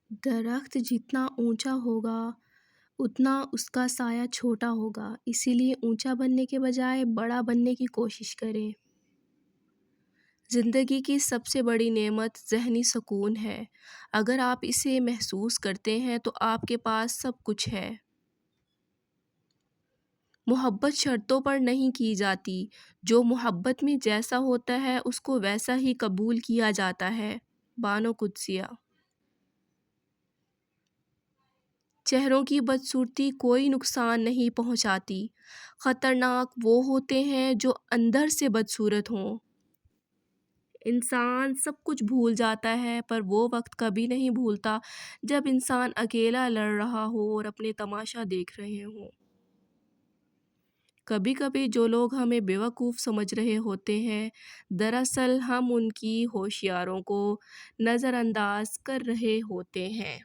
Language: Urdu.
درخت جتنا اونچا ہوگا اتنا اس کا سایہ چھوٹا ہوگا، اسی لیے اونچا بننے کے بجائے بڑا بننے کی کوشش کریں۔ زندگی کی سب سے بڑی نعمت ذہنی سکون ہے۔ اگر آپ اسے محسوس کرتے ہیں تو آپ کے پاس سب کچھ ہے۔ محبت شرطوں پر نہیں کی جاتی، جو محبت میں جیسا ہوتا ہے اس کو ویسا ہی قبول کیا جاتا ہے۔ بانو قدسیہ۔ چہروں کی بدصورتی کوئی نقصان نہیں پہنچاتی، خطرناک وہ ہوتے ہیں جو اندر سے بدصورت ہوں۔ انسان سب کچھ بھول جاتا ہے پر وہ وقت کبھی نہیں بھولتا جب انسان اکیلا لڑ رہا ہو اور اپنے تماشا دیکھ رہے ہوں۔ کبھی کبھی جو لوگ ہمیں بیوقوف سمجھ رہے ہوتے ہیں، دراصل ہم ان کی ہوشیاریوں کو نظر انداز کر رہے ہوتے ہیں۔